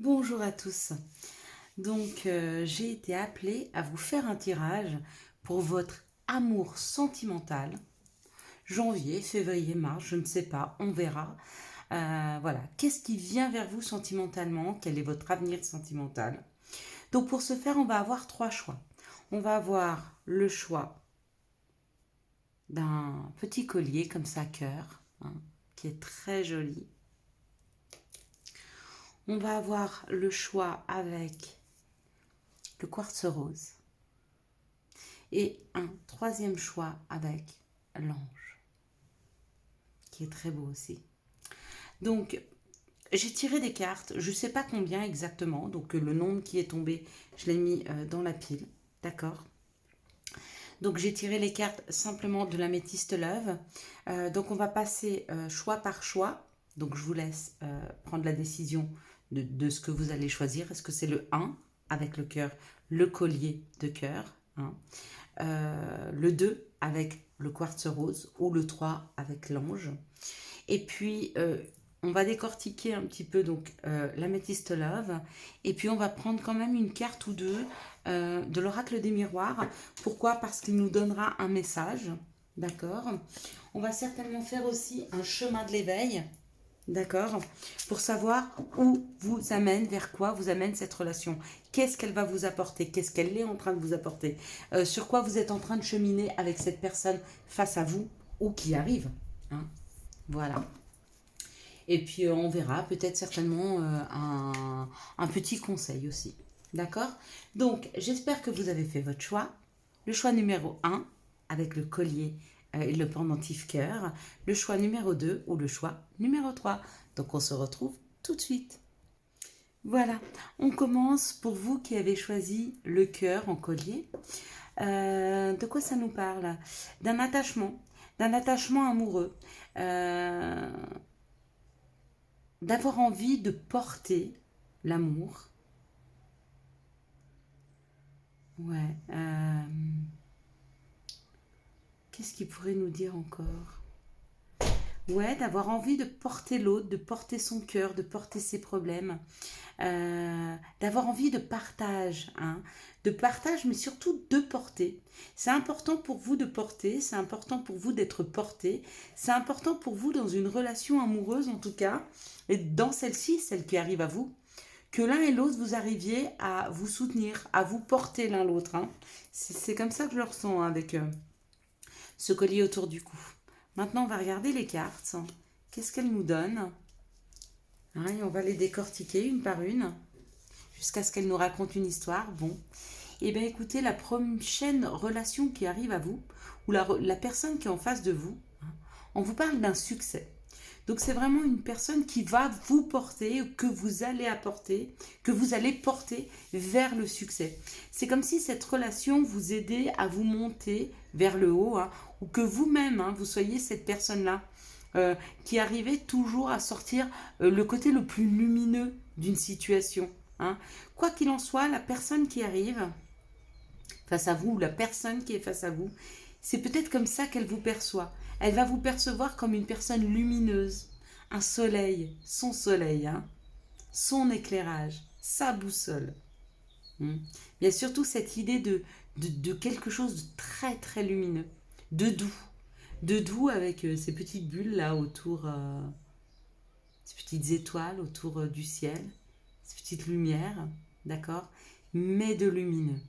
Bonjour à tous. Donc, j'ai été appelée à vous faire un tirage pour votre amour sentimental. Janvier, février, mars, je ne sais pas, on verra. Voilà, qu'est-ce qui vient vers vous sentimentalement? Quel est votre avenir sentimental? Donc, pour ce faire, on va avoir trois choix. On va avoir le choix d'un petit collier comme ça, cœur, hein, qui est très joli. On va avoir le choix avec le quartz rose. Et un troisième choix avec l'ange, qui est très beau aussi. Donc, j'ai tiré des cartes, je ne sais pas combien exactement, donc le nombre qui est tombé, je l'ai mis dans la pile, d'accord. Donc j'ai tiré les cartes simplement de l'améthyste love. Donc on va passer choix par choix. Donc je vous laisse prendre la décision de ce que vous allez choisir. Est-ce que c'est le 1 avec le cœur, le collier de cœur, hein, le 2 avec le quartz rose ou le 3 avec l'ange. Et puis, on va décortiquer un petit peu donc l'améthyste love. Et puis, on va prendre quand même une carte ou deux de l'oracle des miroirs. Pourquoi? Parce qu'il nous donnera un message. D'accord. On va certainement faire aussi un chemin de l'éveil. D'accord. Pour savoir où vous amène, vers quoi vous amène cette relation. Qu'est-ce qu'elle va vous apporter? Qu'est-ce qu'elle est en train de vous apporter? Sur quoi vous êtes en train de cheminer avec cette personne face à vous ou qui arrive, hein. Voilà. Et puis on verra peut-être certainement un petit conseil aussi. D'accord? Donc j'espère que vous avez fait votre choix. Le choix numéro 1 avec le collier et le pendentif cœur. Le choix numéro 2 ou le choix numéro 3. Donc on se retrouve tout de suite. Voilà, on commence pour vous qui avez choisi le cœur en collier. De quoi ça nous parle? D'un attachement amoureux. Euh, D'avoir envie de porter l'amour. Ouais. Qu'est-ce qu'il pourrait nous dire encore? Ouais, d'avoir envie de porter l'autre, de porter son cœur, de porter ses problèmes, d'avoir envie de partage, hein, de partage, mais surtout de porter. C'est important pour vous de porter, c'est important pour vous d'être porté, c'est important pour vous dans une relation amoureuse en tout cas, et dans celle-ci, celle qui arrive à vous, que l'un et l'autre vous arriviez à vous soutenir, à vous porter l'un l'autre, hein. C'est comme ça que je le ressens, hein, avec ce collier autour du cou. Maintenant, on va regarder les cartes. Qu'est-ce qu'elles nous donnent, hein, et on va les décortiquer une par une jusqu'à ce qu'elles nous racontent une histoire. Bon, et bien écoutez, la prochaine relation qui arrive à vous, ou la personne qui est en face de vous, hein, on vous parle d'un succès. Donc c'est vraiment une personne qui va vous porter, que vous allez apporter, que vous allez porter vers le succès. C'est comme si cette relation vous aidait à vous monter vers le haut, hein, ou que vous-même, hein, vous soyez cette personne-là qui arrivait toujours à sortir le côté le plus lumineux d'une situation, hein. Quoi qu'il en soit, la personne qui arrive face à vous, ou la personne qui est face à vous, c'est peut-être comme ça qu'elle vous perçoit. Elle va vous percevoir comme une personne lumineuse, un soleil, son soleil, hein, son éclairage, sa boussole. Hmm. Il y a surtout cette idée de quelque chose de très très lumineux, de doux, avec ces petites bulles là autour, ces petites étoiles autour du ciel, ces petites lumières, d'accord, mais de lumineux.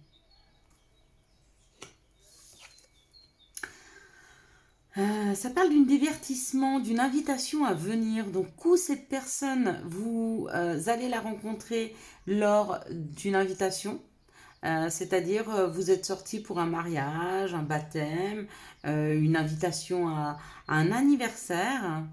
Ça parle d'un divertissement, d'une invitation à venir. Donc, où cette personne, vous allez la rencontrer lors d'une invitation. C'est-à-dire, vous êtes sorti pour un mariage, un baptême, une invitation à un anniversaire.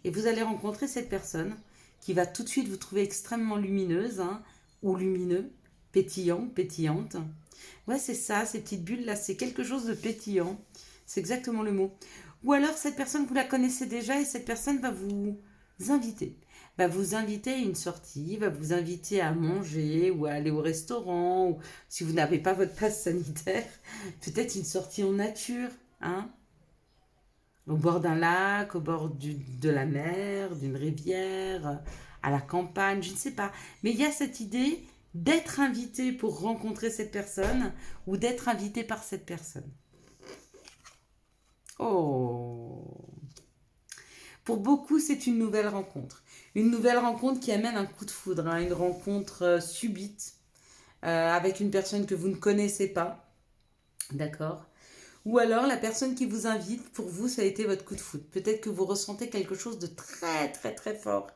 Et vous allez rencontrer cette personne qui va tout de suite vous trouver extrêmement lumineuse, hein, ou lumineux, pétillant, pétillante. Ouais, c'est ça, ces petites bulles-là, c'est quelque chose de pétillant. C'est exactement le mot. Ou alors, cette personne, vous la connaissez déjà et cette personne va vous inviter. Va vous inviter à une sortie, va vous inviter à manger ou à aller au restaurant, ou si vous n'avez pas votre passe sanitaire, peut-être une sortie en nature, hein, au bord d'un lac, au bord de la mer, d'une rivière, à la campagne, je ne sais pas. Mais il y a cette idée d'être invité pour rencontrer cette personne ou d'être invité par cette personne. Oh! Pour beaucoup, c'est une nouvelle rencontre. Une nouvelle rencontre qui amène un coup de foudre, hein, une rencontre subite avec une personne que vous ne connaissez pas. D'accord? Ou alors la personne qui vous invite, pour vous, ça a été votre coup de foudre. Peut-être que vous ressentez quelque chose de très très très fort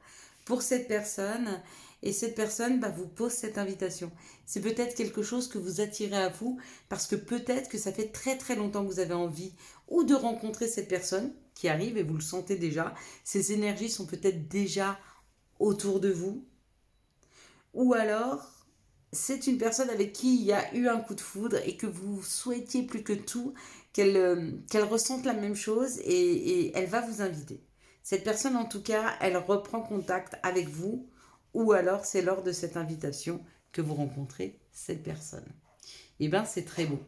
pour cette personne et cette personne vous pose cette invitation. C'est peut-être quelque chose que vous attirez à vous parce que peut-être que ça fait très très longtemps que vous avez envie ou de rencontrer cette personne qui arrive et vous le sentez déjà. Ces énergies sont peut-être déjà autour de vous. Ou alors c'est une personne avec qui il y a eu un coup de foudre et que vous souhaitiez plus que tout qu'elle ressente la même chose et elle va vous inviter. Cette personne, en tout cas, elle reprend contact avec vous ou alors c'est lors de cette invitation que vous rencontrez cette personne. Eh bien, c'est très beau.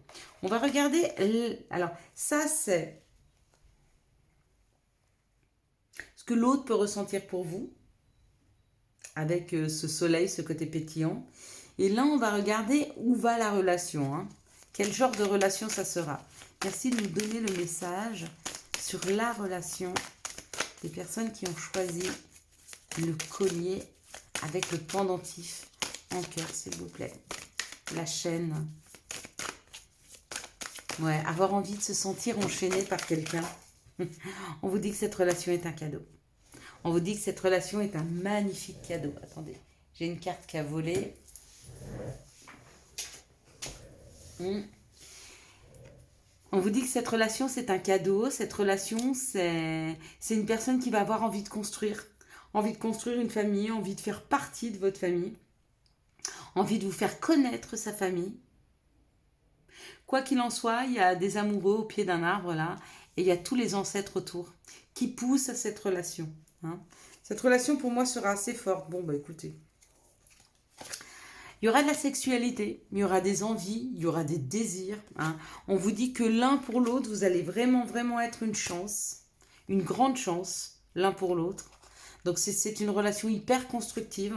On va regarder... Alors, ça, c'est ce que l'autre peut ressentir pour vous avec ce soleil, ce côté pétillant. Et là, on va regarder où va la relation. Hein. Quel genre de relation ça sera. Merci de nous donner le message sur la relation des personnes qui ont choisi le collier avec le pendentif en cœur, s'il vous plaît. La chaîne. Ouais, avoir envie de se sentir enchaîné par quelqu'un. On vous dit que cette relation est un cadeau. On vous dit que cette relation est un magnifique cadeau. Attendez, j'ai une carte qui a volé. On vous dit que cette relation, c'est un cadeau. Cette relation, c'est une personne qui va avoir envie de construire. Envie de construire une famille, envie de faire partie de votre famille. Envie de vous faire connaître sa famille. Quoi qu'il en soit, il y a des amoureux au pied d'un arbre, là. Et il y a tous les ancêtres autour qui poussent à cette relation. Hein. Cette relation, pour moi, sera assez forte. Bon, écoutez. Il y aura de la sexualité, il y aura des envies, il y aura des désirs. Hein. On vous dit que l'un pour l'autre, vous allez vraiment, vraiment être une chance, une grande chance, l'un pour l'autre. Donc c'est une relation hyper constructive.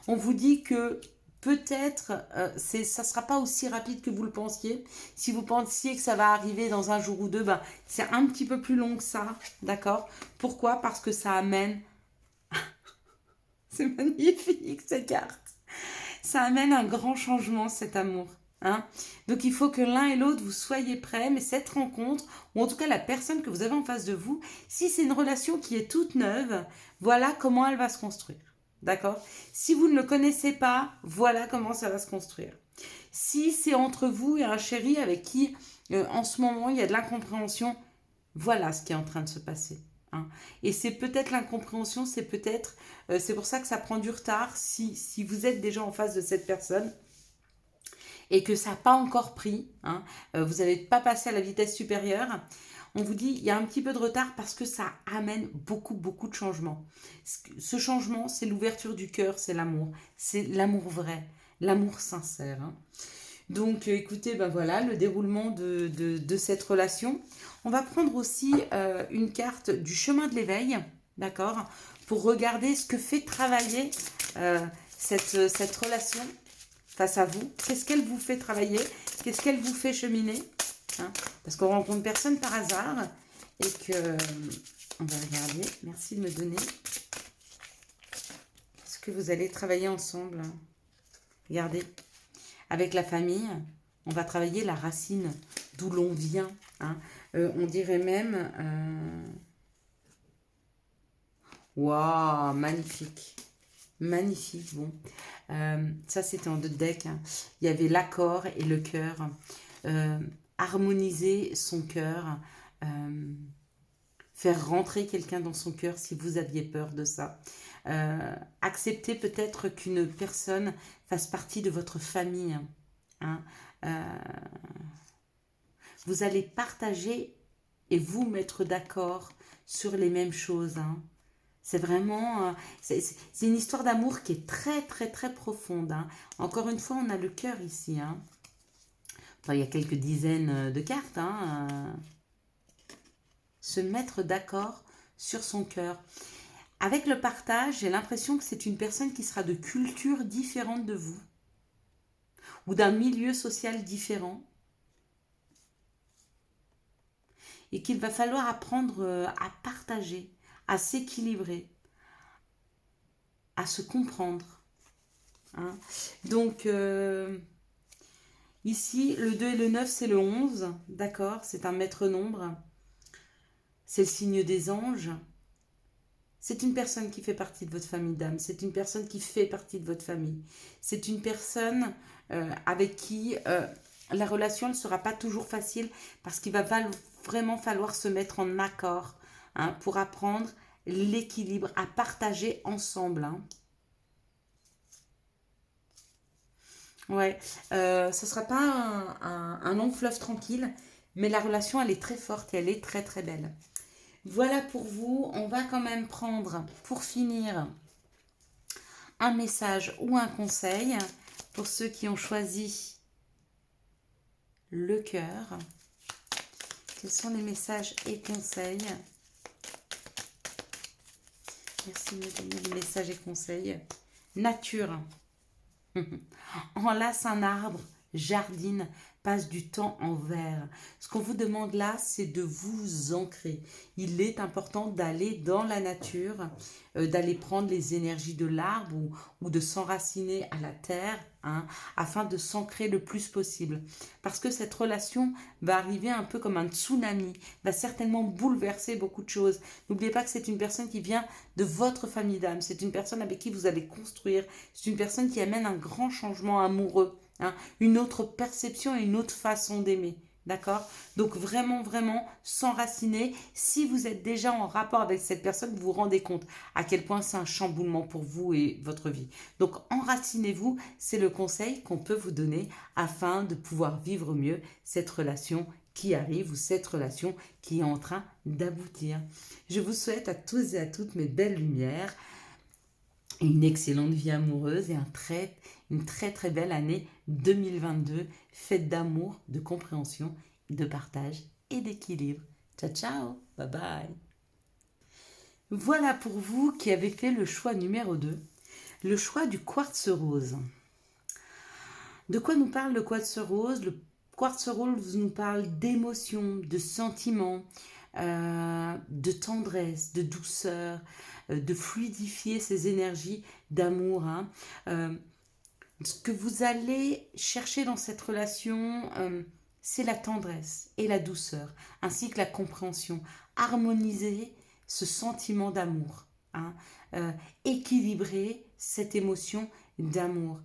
On vous dit que peut-être, ça ne sera pas aussi rapide que vous le pensiez. Si vous pensiez que ça va arriver dans un jour ou deux, c'est un petit peu plus long que ça, d'accord? Pourquoi? Parce que ça amène... C'est magnifique cette carte. Ça amène un grand changement, cet amour. Hein. Donc il faut que l'un et l'autre, vous soyez prêts, mais cette rencontre, ou en tout cas la personne que vous avez en face de vous, si c'est une relation qui est toute neuve, voilà comment elle va se construire. D'accord? Si vous ne le connaissez pas, voilà comment ça va se construire. Si c'est entre vous et un chéri avec qui, en ce moment, il y a de l'incompréhension, voilà ce qui est en train de se passer. Hein. Et c'est peut-être l'incompréhension, c'est peut-être, c'est pour ça que ça prend du retard si vous êtes déjà en face de cette personne et que ça n'a pas encore pris, hein, vous n'avez pas passé à la vitesse supérieure, on vous dit il y a un petit peu de retard parce que ça amène beaucoup, beaucoup de changements. Ce changement, c'est l'ouverture du cœur, c'est l'amour vrai, l'amour sincère. Hein. Donc écoutez, voilà le déroulement de cette relation. On va prendre aussi une carte du chemin de l'éveil, d'accord, pour regarder ce que fait travailler cette relation face à vous. Qu'est-ce qu'elle vous fait travailler? Qu'est-ce qu'elle vous fait cheminer? Hein, parce qu'on rencontre personne par hasard et que... on va regarder. Merci de me donner. Est-ce que vous allez travailler ensemble? Regardez. Avec la famille, on va travailler la racine, d'où l'on vient. Hein. On dirait même... Waouh, magnifique. Magnifique, bon. Ça, c'était en 2 decks. Hein. Il y avait l'accord et le cœur. Harmoniser son cœur. Faire rentrer quelqu'un dans son cœur si vous aviez peur de ça. Accepter peut-être qu'une personne fasse partie de votre famille. Hein. Vous allez partager et vous mettre d'accord sur les mêmes choses. Hein. C'est vraiment... c'est une histoire d'amour qui est très, très, très profonde. Hein. Encore une fois, on a le cœur ici. Hein. Enfin, il y a quelques dizaines de cartes. Hein. Se mettre d'accord sur son cœur. Avec le partage, j'ai l'impression que c'est une personne qui sera de culture différente de vous ou d'un milieu social différent et qu'il va falloir apprendre à partager, à s'équilibrer, à se comprendre. Hein. Donc, ici, le 2 et le 9, c'est le 11, d'accord, c'est un maître nombre, c'est le signe des anges. C'est une personne qui fait partie de votre famille d'âme, c'est une personne qui fait partie de votre famille. C'est une personne avec qui la relation ne sera pas toujours facile parce qu'il va vraiment falloir se mettre en accord pour apprendre l'équilibre, à partager ensemble. Ouais, ce ne sera pas un long fleuve tranquille, mais la relation, elle est très forte et elle est très très belle. Voilà pour vous. On va quand même prendre, pour finir, un message ou un conseil pour ceux qui ont choisi le cœur. Quels sont les messages et conseils? Merci de me donner les messages et conseils. Nature. Enlace un arbre, jardine, passe du temps en vert. Ce qu'on vous demande là, c'est de vous ancrer. Il est important d'aller dans la nature, d'aller prendre les énergies de l'arbre ou de s'enraciner à la terre, afin de s'ancrer le plus possible. Parce que cette relation va arriver un peu comme un tsunami, va certainement bouleverser beaucoup de choses. N'oubliez pas que c'est une personne qui vient de votre famille d'âme, c'est une personne avec qui vous allez construire, c'est une personne qui amène un grand changement amoureux. Une autre perception et une autre façon d'aimer. D'accord? Donc vraiment, vraiment s'enraciner. Si vous êtes déjà en rapport avec cette personne, vous vous rendez compte à quel point c'est un chamboulement pour vous et votre vie. Donc enracinez-vous, c'est le conseil qu'on peut vous donner afin de pouvoir vivre mieux cette relation qui arrive ou cette relation qui est en train d'aboutir. Je vous souhaite à tous et à toutes mes belles lumières une excellente vie amoureuse et une très très belle année 2022, faite d'amour, de compréhension, de partage et d'équilibre. Ciao ciao, bye bye. Voilà pour vous qui avez fait le choix numéro 2, le choix du quartz rose. De quoi nous parle le quartz rose? Le quartz rose nous parle d'émotions, de sentiments, de tendresse, de douceur, de fluidifier ces énergies d'amour. Ce que vous allez chercher dans cette relation, c'est la tendresse et la douceur, ainsi que la compréhension. Harmoniser ce sentiment d'amour, équilibrer cette émotion d'amour.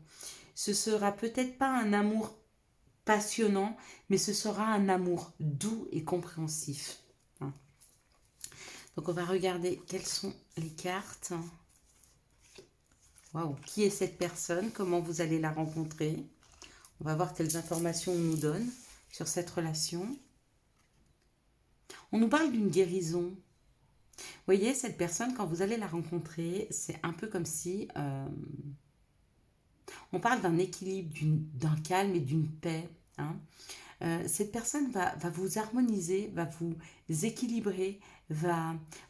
Ce sera peut-être pas un amour passionnant, mais ce sera un amour doux et compréhensif. Donc on va regarder quelles sont les cartes. Waouh, qui est cette personne? Comment vous allez la rencontrer? On va voir quelles informations on nous donne sur cette relation. On nous parle d'une guérison. Vous voyez, cette personne, quand vous allez la rencontrer, c'est un peu comme si... on parle d'un équilibre, d'un calme et d'une paix. Cette personne va vous harmoniser, va vous équilibrer, Vous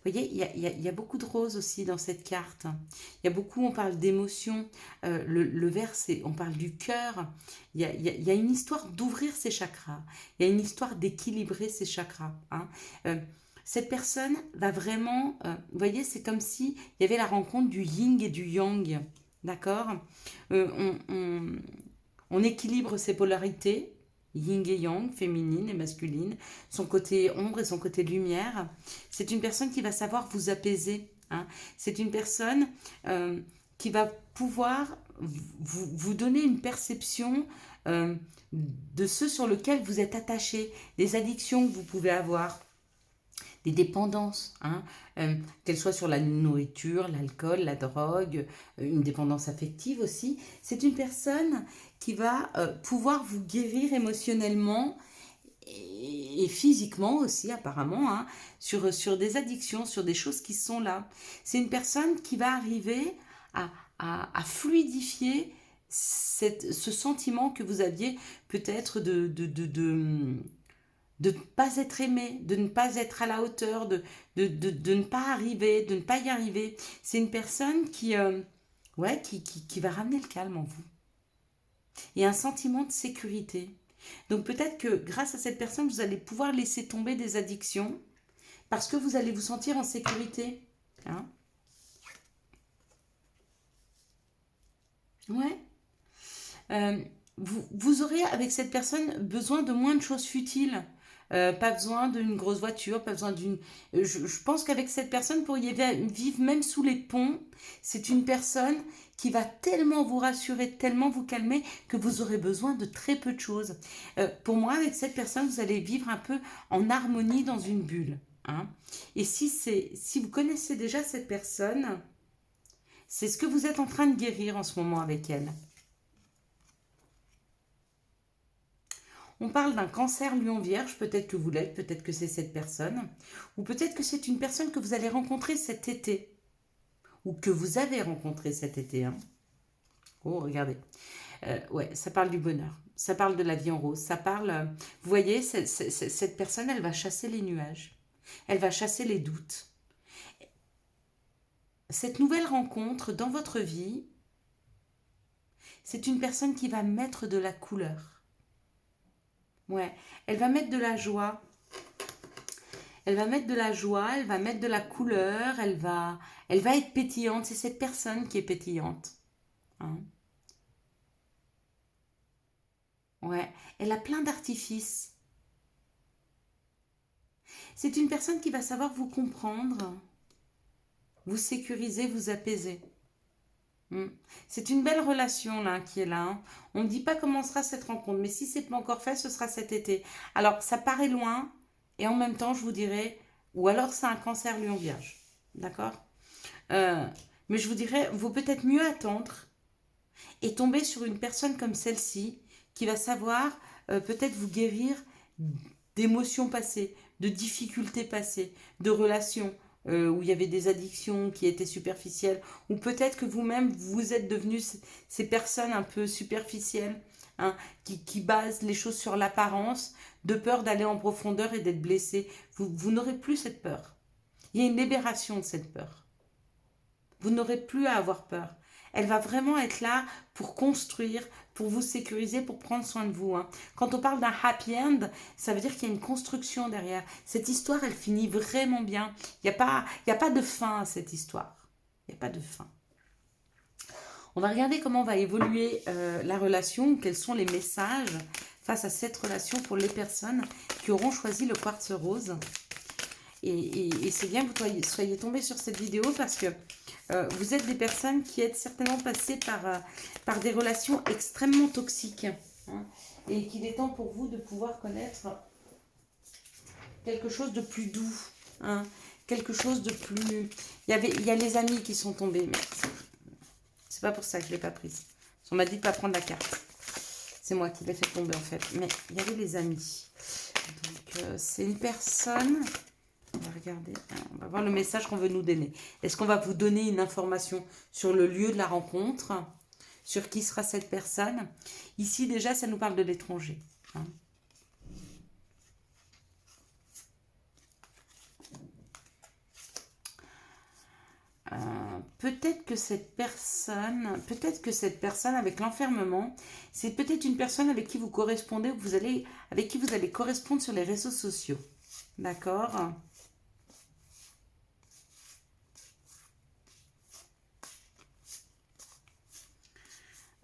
voyez, il y a beaucoup de roses aussi dans cette carte. Il y a beaucoup, on parle d'émotions. Le vert, on parle du cœur. Il y a une histoire d'ouvrir ses chakras. Il y a une histoire d'équilibrer ses chakras. Cette personne va vraiment... vous voyez, c'est comme si il y avait la rencontre du yin et du yang. D'accord. On équilibre ses polarités, yin et yang, féminine et masculine, son côté ombre et son côté lumière. C'est une personne qui va savoir vous apaiser. C'est une personne qui va pouvoir vous donner une perception de ce sur lequel vous êtes attaché, des addictions que vous pouvez avoir, des dépendances, qu'elles soient sur la nourriture, l'alcool, la drogue, une dépendance affective aussi. C'est une personne qui va pouvoir vous guérir émotionnellement et physiquement aussi apparemment, sur des addictions, sur des choses qui sont là. C'est une personne qui va arriver à fluidifier ce sentiment que vous aviez peut-être de ne pas être aimé, de ne pas être à la hauteur, de ne pas arriver, de ne pas y arriver. C'est une personne qui va ramener le calme en vous. Et un sentiment de sécurité. Donc peut-être que grâce à cette personne, vous allez pouvoir laisser tomber des addictions parce que vous allez vous sentir en sécurité. Hein? Ouais. Vous aurez avec cette personne besoin de moins de choses futiles. Pas besoin d'une grosse voiture, pas besoin d'une... Je pense qu'avec cette personne, vous pourriez vivre même sous les ponts. C'est une personne qui va tellement vous rassurer, tellement vous calmer, que vous aurez besoin de très peu de choses. Pour moi, avec cette personne, vous allez vivre un peu en harmonie dans une bulle. Hein. Et si vous connaissez déjà cette personne, c'est ce que vous êtes en train de guérir en ce moment avec elle. On parle d'un cancer lion vierge, peut-être que vous l'êtes, peut-être que c'est cette personne, ou peut-être que c'est une personne que vous allez rencontrer cet été, ou que vous avez rencontré cet été. Hein. Oh, regardez. Ouais, ça parle du bonheur, ça parle de la vie en rose, ça parle... vous voyez, cette personne, elle va chasser les nuages, elle va chasser les doutes. Cette nouvelle rencontre dans votre vie, c'est une personne qui va mettre de la couleur. Ouais, elle va mettre de la joie. Elle va mettre de la joie, elle va mettre de la couleur, elle va être pétillante. C'est cette personne qui est pétillante. Hein. Ouais, elle a plein d'artifices. C'est une personne qui va savoir vous comprendre, vous sécuriser, vous apaiser. C'est une belle relation là qui est là. Hein. On ne dit pas comment sera cette rencontre, mais si c'est pas encore fait, ce sera cet été. Alors ça paraît loin, et en même temps, je vous dirais, ou alors c'est un cancer lion vierge, d'accord. Mais je vous dirais, vaut peut-être mieux attendre et tomber sur une personne comme celle-ci qui va savoir peut-être vous guérir d'émotions passées, de difficultés passées, de relations où il y avait des addictions qui étaient superficielles, ou peut-être que vous-même, vous êtes devenus ces personnes un peu superficielles, hein, qui basent les choses sur l'apparence, de peur d'aller en profondeur et d'être blessé. Vous n'aurez plus cette peur. Il y a une libération de cette peur. Vous n'aurez plus à avoir peur. Elle va vraiment être là pour construire, pour vous sécuriser, pour prendre soin de vous. Hein. Quand on parle d'un happy end, ça veut dire qu'il y a une construction derrière. Cette histoire, elle finit vraiment bien. Il n'y a pas de fin à cette histoire. Il n'y a pas de fin. On va regarder comment va évoluer la relation, quels sont les messages face à cette relation pour les personnes qui auront choisi le quartz rose. Et c'est bien que vous soyez tombés sur cette vidéo parce que vous êtes des personnes qui êtes certainement passées par des relations extrêmement toxiques. Hein, et qu'il est temps pour vous de pouvoir connaître quelque chose de plus doux. Hein, quelque chose de plus... Il y a les amis qui sont tombés, mais c'est pas pour ça que je ne l'ai pas prise. On m'a dit de ne pas prendre la carte. C'est moi qui l'ai fait tomber en fait. Mais il y avait les amis. Donc c'est une personne... On va regarder, on va voir le message qu'on veut nous donner. Est-ce qu'on va vous donner une information sur le lieu de la rencontre, sur qui sera cette personne? Ici déjà, ça nous parle de l'étranger. Hein. Peut-être que cette personne avec l'enfermement, c'est peut-être une personne avec qui vous correspondez, avec qui vous allez correspondre sur les réseaux sociaux. D'accord ?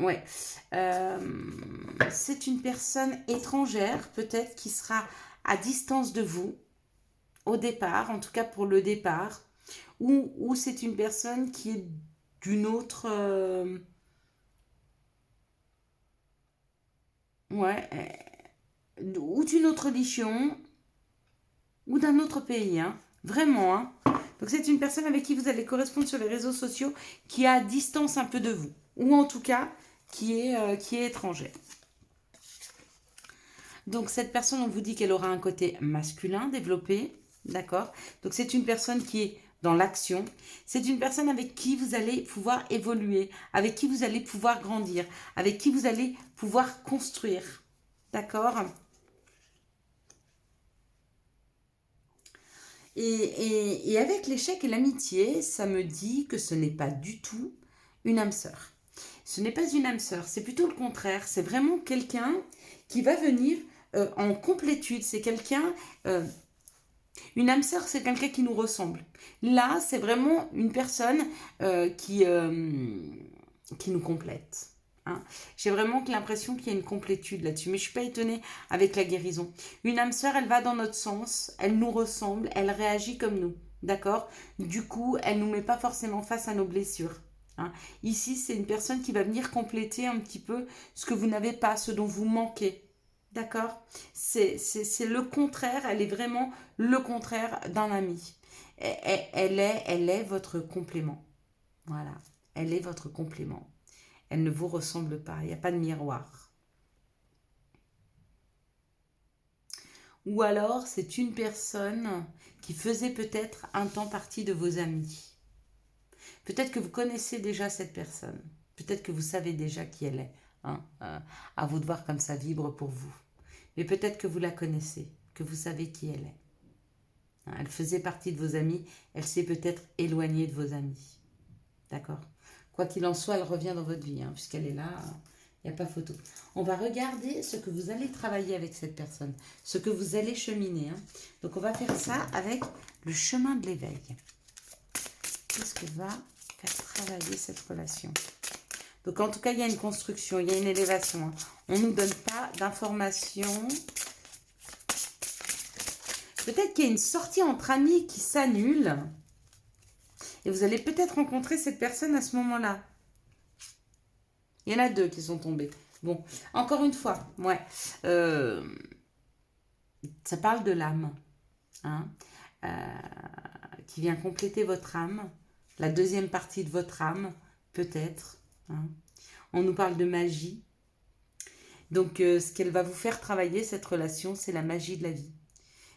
Ouais, c'est une personne étrangère peut-être qui sera à distance de vous au départ, en tout cas pour le départ, ou c'est une personne qui est d'une autre, ouais, ou d'une autre religion, ou d'un autre pays, hein, vraiment. Hein. Donc c'est une personne avec qui vous allez correspondre sur les réseaux sociaux, qui est à distance un peu de vous, ou en tout cas qui est étrangère. Donc cette personne, on vous dit qu'elle aura un côté masculin développé, d'accord? Donc c'est une personne qui est dans l'action. C'est une personne avec qui vous allez pouvoir évoluer, avec qui vous allez pouvoir grandir, avec qui vous allez pouvoir construire, d'accord? Et avec l'échec et l'amitié, ça me dit que ce n'est pas du tout une âme sœur. Ce n'est pas une âme sœur, c'est plutôt le contraire. C'est vraiment quelqu'un qui va venir en complétude. C'est quelqu'un... une âme sœur, c'est quelqu'un qui nous ressemble. Là, c'est vraiment une personne qui nous complète. Hein. J'ai vraiment l'impression qu'il y a une complétude là-dessus, mais je ne suis pas étonnée avec la guérison. Une âme sœur, elle va dans notre sens, elle nous ressemble, elle réagit comme nous, d'accord? Du coup, elle ne nous met pas forcément face à nos blessures. Hein. Ici, c'est une personne qui va venir compléter un petit peu ce que vous n'avez pas, ce dont vous manquez. D'accord? C'est le contraire, elle est vraiment le contraire d'un ami. Elle est votre complément. Voilà, elle est votre complément. Elle ne vous ressemble pas, il n'y a pas de miroir. Ou alors, c'est une personne qui faisait peut-être un temps partie de vos amis. Peut-être que vous connaissez déjà cette personne. Peut-être que vous savez déjà qui elle est. Hein, à vous de voir comme ça vibre pour vous. Mais peut-être que vous la connaissez, que vous savez qui elle est. Hein, elle faisait partie de vos amis, elle s'est peut-être éloignée de vos amis. D'accord? Quoi qu'il en soit, elle revient dans votre vie, hein, puisqu'elle est là, il n'y a pas photo. On va regarder ce que vous allez travailler avec cette personne, ce que vous allez cheminer. Hein. Donc on va faire ça avec le chemin de l'éveil. Qu'est-ce que va faire travailler cette relation? Donc en tout cas, il y a une construction, il y a une élévation. Hein. On ne nous donne pas d'informations. Peut-être qu'il y a une sortie entre amis qui s'annule. Et vous allez peut-être rencontrer cette personne à ce moment-là. Il y en a 2 qui sont tombés. Bon, encore une fois, ouais. Ça parle de l'âme. Hein, qui vient compléter votre âme. La deuxième partie de votre âme, peut-être. Hein. On nous parle de magie. Donc, ce qu'elle va vous faire travailler, cette relation, c'est la magie de la vie.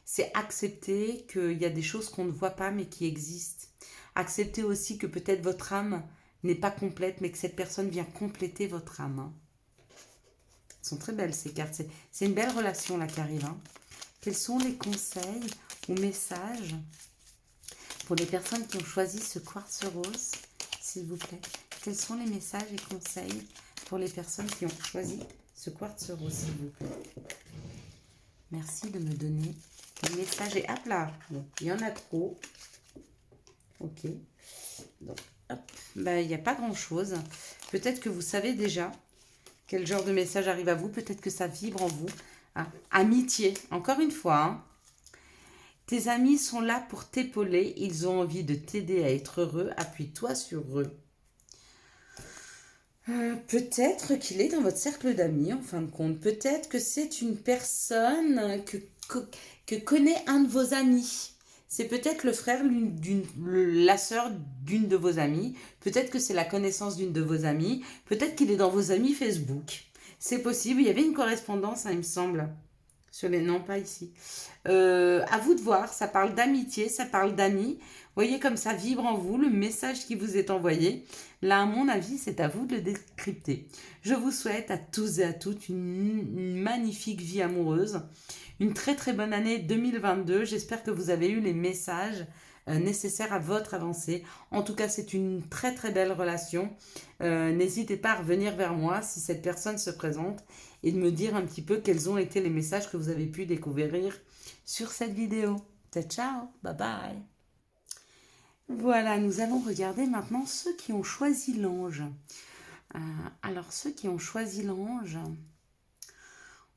C'est accepter qu'il y a des choses qu'on ne voit pas mais qui existent. Accepter aussi que peut-être votre âme n'est pas complète mais que cette personne vient compléter votre âme. Hein. Elles sont très belles ces cartes. C'est une belle relation là qui arrive. Hein. Quels sont les conseils ou messages pour les personnes qui ont choisi ce quartz rose, s'il vous plaît? Quels sont les messages et conseils pour les personnes qui ont choisi ce quartz rose, s'il vous plaît? Merci de me donner les messages. Et hop là, bon, il y en a trop. Ok. Donc, hop, bah, il n'y a pas grand-chose. Peut-être que vous savez déjà quel genre de message arrive à vous. Peut-être que ça vibre en vous. Ah, amitié, encore une fois. Hein. Tes amis sont là pour t'épauler. Ils ont envie de t'aider à être heureux. Appuie-toi sur eux. Peut-être qu'il est dans votre cercle d'amis, en fin de compte. Peut-être que c'est une personne que connaît un de vos amis. C'est peut-être le frère, la sœur d'une de vos amies. Peut-être que c'est la connaissance d'une de vos amies. Peut-être qu'il est dans vos amis Facebook. C'est possible. Il y avait une correspondance, hein, il me semble. Sur les... Non, pas ici. À vous de voir. Ça parle d'amitié, ça parle d'amis. Voyez comme ça vibre en vous le message qui vous est envoyé. Là, à mon avis, c'est à vous de le décrypter. Je vous souhaite à tous et à toutes une magnifique vie amoureuse. Une très très bonne année 2022. J'espère que vous avez eu les messages nécessaires à votre avancée. En tout cas, c'est une très très belle relation. N'hésitez pas à revenir vers moi si cette personne se présente et de me dire un petit peu quels ont été les messages que vous avez pu découvrir sur cette vidéo. Ciao, ciao, bye bye. Voilà, nous allons regarder maintenant ceux qui ont choisi l'ange. Alors, ceux qui ont choisi l'ange,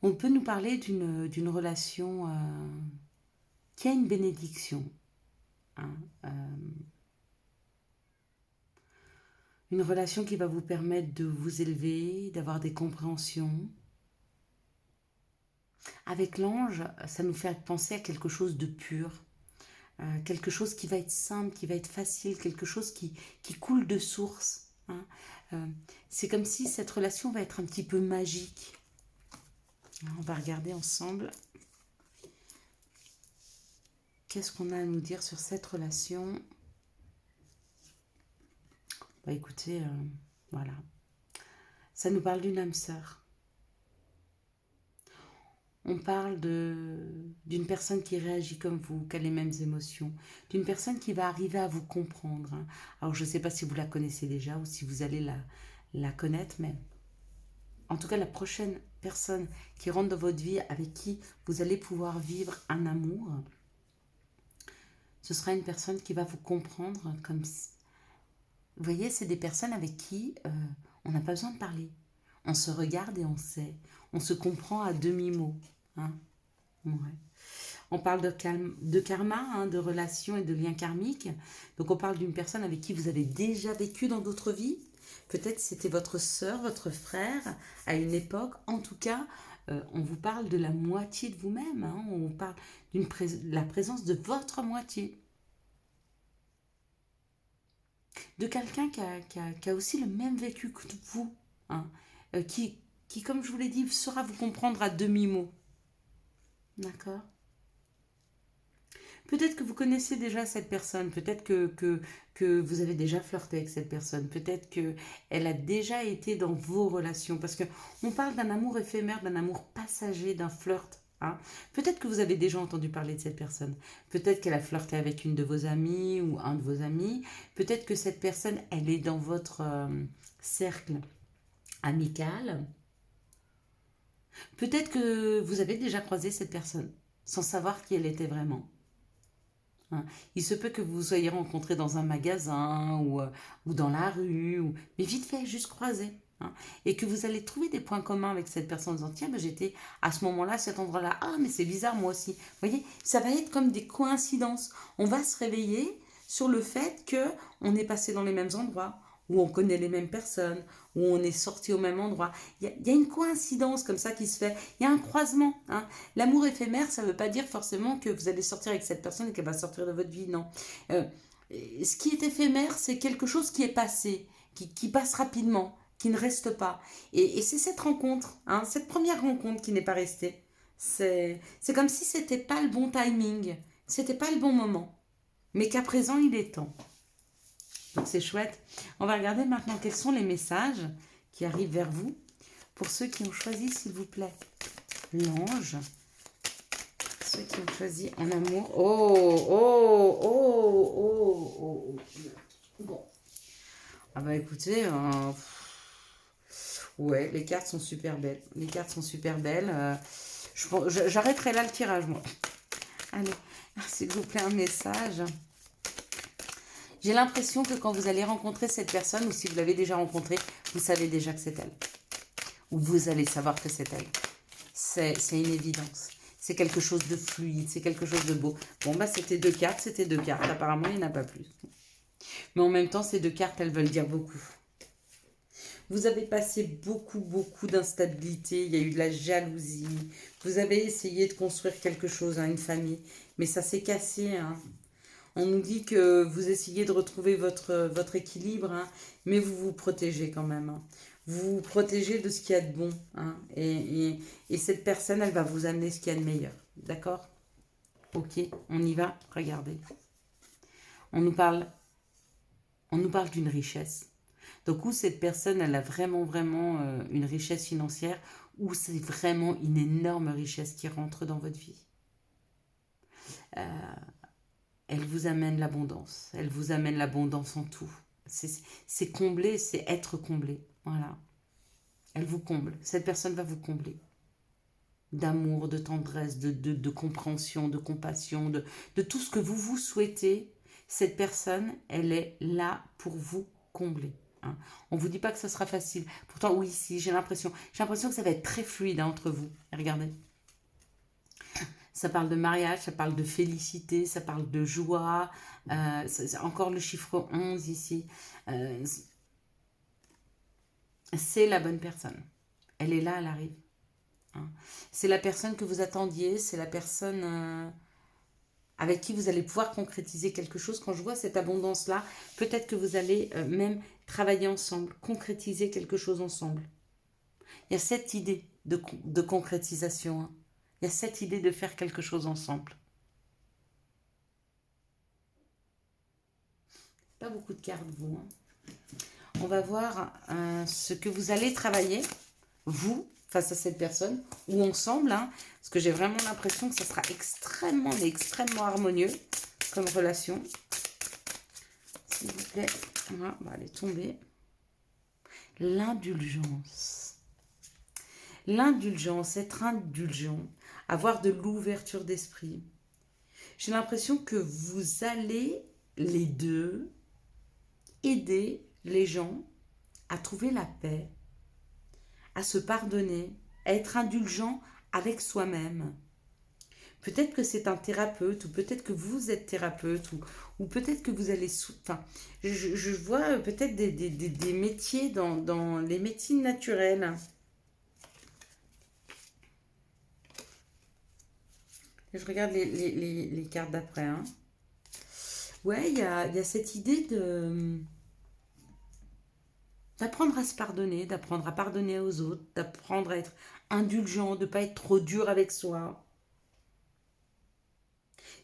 on peut nous parler d'une relation qui a une bénédiction. Hein, une relation qui va vous permettre de vous élever, d'avoir des compréhensions. Avec l'ange, ça nous fait penser à quelque chose de pur. Quelque chose qui va être simple, qui va être facile, quelque chose qui coule de source. Hein. C'est comme si cette relation va être un petit peu magique. On va regarder ensemble. Qu'est-ce qu'on a à nous dire sur cette relation? Bah écoutez, voilà. Ça nous parle d'une âme sœur. On parle d'une personne qui réagit comme vous, qui a les mêmes émotions, d'une personne qui va arriver à vous comprendre, hein. Alors je ne sais pas si vous la connaissez déjà ou si vous allez la connaître, mais en tout cas la prochaine personne qui rentre dans votre vie, avec qui vous allez pouvoir vivre un amour, ce sera une personne qui va vous comprendre comme... Vous voyez, c'est des personnes avec qui on n'a pas besoin de parler. On se regarde et on sait. On se comprend à demi-mot, hein. Ouais. On parle de karma, hein, de relations et de liens karmiques. Donc on parle d'une personne avec qui vous avez déjà vécu dans d'autres vies. Peut-être c'était votre sœur, votre frère à une époque. En tout cas, on vous parle de la moitié de vous-même, hein. On parle de la présence de votre moitié. De quelqu'un qui a aussi le même vécu que vous, hein, qui, comme je vous l'ai dit, saura vous comprendre à demi-mot. D'accord? Peut-être que vous connaissez déjà cette personne, peut-être que vous avez déjà flirté avec cette personne, peut-être qu'elle a déjà été dans vos relations, parce qu'on parle d'un amour éphémère, d'un amour passager, d'un flirt, hein. Peut-être que vous avez déjà entendu parler de cette personne, peut-être qu'elle a flirté avec une de vos amies ou un de vos amis, peut-être que cette personne, elle est dans votre cercle amical, peut-être que vous avez déjà croisé cette personne sans savoir qui elle était vraiment, hein. Il se peut que vous vous soyez rencontrés dans un magasin ou dans la rue, mais vite fait, juste croisés, hein. Et que vous allez trouver des points communs avec cette personne en disant, tiens, ben, j'étais à ce moment-là, à cet endroit-là. Ah, mais c'est bizarre, moi aussi. Vous voyez, ça va être comme des coïncidences. On va se réveiller sur le fait que on est passé dans les mêmes endroits, où on connaît les mêmes personnes, où on est sorti au même endroit. Il y a une coïncidence comme ça qui se fait. Il y a un croisement, hein. L'amour éphémère, ça ne veut pas dire forcément que vous allez sortir avec cette personne et qu'elle va sortir de votre vie, non. Euh, Ce qui est éphémère, c'est quelque chose qui est passé, qui passe rapidement, qui ne reste pas. Et c'est cette rencontre, hein, cette première rencontre qui n'est pas restée. C'est comme si c'était pas le bon timing, c'était pas le bon moment, mais qu'à présent il est temps. Donc c'est chouette. On va regarder maintenant quels sont les messages qui arrivent vers vous. Pour ceux qui ont choisi, s'il vous plaît, l'ange. Ceux qui ont choisi en amour. Oh, oh, oh, oh, oh. Bon. Ah bah écoutez, ouais, les cartes sont super belles. Les cartes sont super belles. J'arrêterai là le tirage, moi. Allez, s'il vous plaît, un message. J'ai l'impression que quand vous allez rencontrer cette personne, ou si vous l'avez déjà rencontrée, vous savez déjà que c'est elle. Ou vous allez savoir que c'est elle. C'est une évidence. C'est quelque chose de fluide, c'est quelque chose de beau. Bon, bah c'était deux cartes. Apparemment, il n'y en a pas plus. Mais en même temps, ces deux cartes, elles veulent dire beaucoup. Vous avez passé beaucoup d'instabilité. Il y a eu de la jalousie. Vous avez essayé de construire quelque chose, hein, une famille. Mais ça s'est cassé, hein. On nous dit que vous essayez de retrouver votre équilibre, hein, mais vous vous protégez quand même, hein. Vous vous protégez de ce qu'il y a de bon, hein, et cette personne, elle va vous amener ce qu'il y a de meilleur. D'accord? Ok, on y va. Regardez. On nous parle d'une richesse. Donc, où cette personne, elle a vraiment une richesse financière, ou c'est vraiment une énorme richesse qui rentre dans votre vie. Elle vous amène l'abondance. Elle vous amène l'abondance en tout. C'est combler, c'est être comblé. Voilà. Elle vous comble. Cette personne va vous combler. D'amour, de tendresse, de compréhension, de compassion, de tout ce que vous vous souhaitez. Cette personne, elle est là pour vous combler, hein. On ne vous dit pas que ce sera facile. Pourtant, oui, si, j'ai l'impression que ça va être très fluide, hein, entre vous. Regardez. Ça parle de mariage, ça parle de félicité, ça parle de joie. C'est encore le chiffre 11 ici. C'est la bonne personne. Elle est là, elle arrive, hein. C'est la personne que vous attendiez, c'est la personne avec qui vous allez pouvoir concrétiser quelque chose. Quand je vois cette abondance-là, peut-être que vous allez même travailler ensemble, concrétiser quelque chose ensemble. Il y a cette idée de concrétisation, hein. Il y a cette idée de faire quelque chose ensemble. Pas beaucoup de cartes, vous, hein. On va voir ce que vous allez travailler, vous, face à cette personne, ou ensemble, hein, parce que j'ai vraiment l'impression que ça sera extrêmement, mais extrêmement harmonieux comme relation. S'il vous plaît, voilà, on va aller tomber. L'indulgence. L'indulgence, être indulgent, avoir de l'ouverture d'esprit. J'ai l'impression que vous allez, les deux, aider les gens à trouver la paix, à se pardonner, à être indulgent avec soi-même. Peut-être que c'est un thérapeute, ou peut-être que vous êtes thérapeute, ou peut-être que vous allez... Enfin, je vois peut-être des métiers dans les médecines naturelles. Je regarde les cartes d'après. Hein. Ouais, il y a cette idée d'apprendre à se pardonner, d'apprendre à pardonner aux autres, d'apprendre à être indulgent, de ne pas être trop dur avec soi.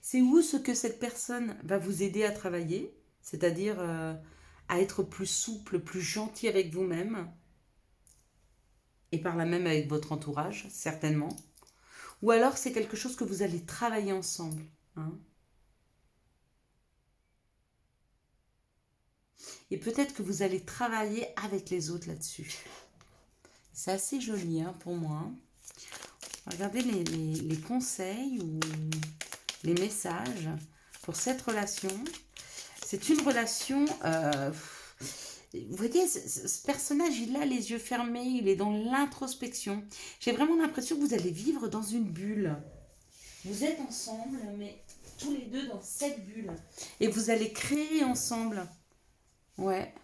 C'est où ce que cette personne va vous aider à travailler, c'est-à-dire à être plus souple, plus gentil avec vous-même, et par là même avec votre entourage, certainement. Ou alors c'est quelque chose que vous allez travailler ensemble. Hein. Et peut-être que vous allez travailler avec les autres là-dessus. C'est assez joli hein, pour moi. Regardez les conseils ou les messages pour cette relation. C'est une relation... vous voyez, ce personnage, il a les yeux fermés, il est dans l'introspection. J'ai vraiment l'impression que vous allez vivre dans une bulle. Vous êtes ensemble, mais tous les deux dans cette bulle. Et vous allez créer ensemble. Ouais.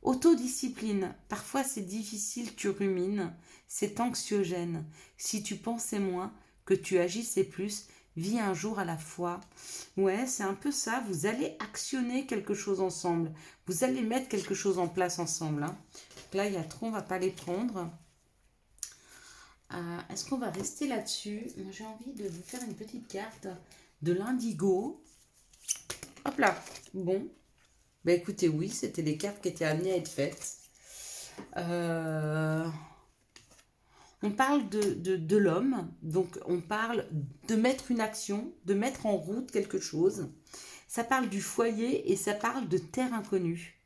Autodiscipline. Parfois, c'est difficile, tu rumines. C'est anxiogène. Si tu pensais moins, que tu agissais plus, vis un jour à la fois. Ouais, c'est un peu ça. Vous allez actionner quelque chose ensemble. Vous allez mettre quelque chose en place ensemble. Hein. Donc là, il y a trop, on ne va pas les prendre. Est-ce qu'on va rester là-dessus? Moi, j'ai envie de vous faire une petite carte de l'indigo. Hop là. Bon. Ben écoutez, oui, c'était les cartes qui étaient amenées à être faites. On parle de l'homme, donc on parle de mettre une action, de mettre en route quelque chose. Ça parle du foyer et ça parle de terre inconnue.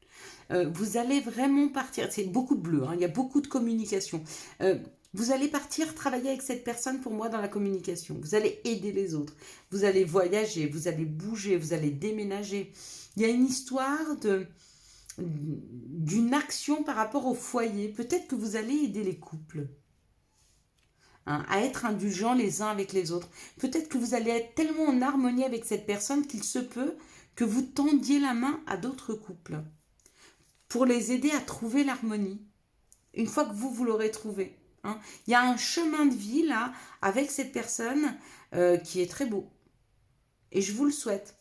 Vous allez vraiment partir, c'est beaucoup de bleu, hein, il y a beaucoup de communication. Vous allez partir travailler avec cette personne pour moi dans la communication. Vous allez aider les autres. Vous allez voyager, vous allez bouger, vous allez déménager. Il y a une histoire d'une action par rapport au foyer. Peut-être que vous allez aider les couples hein, à être indulgents les uns avec les autres. Peut-être que vous allez être tellement en harmonie avec cette personne qu'il se peut que vous tendiez la main à d'autres couples pour les aider à trouver l'harmonie. Une fois que vous l'aurez trouvé. Hein. Il y a un chemin de vie là avec cette personne qui est très beau. Et je vous le souhaite.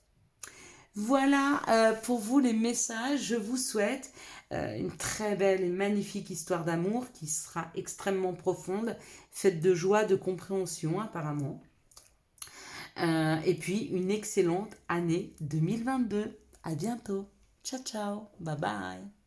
Voilà pour vous les messages. Je vous souhaite une très belle et magnifique histoire d'amour qui sera extrêmement profonde, faite de joie, de compréhension apparemment. Et puis une excellente année 2022. À bientôt. Ciao, ciao. Bye bye.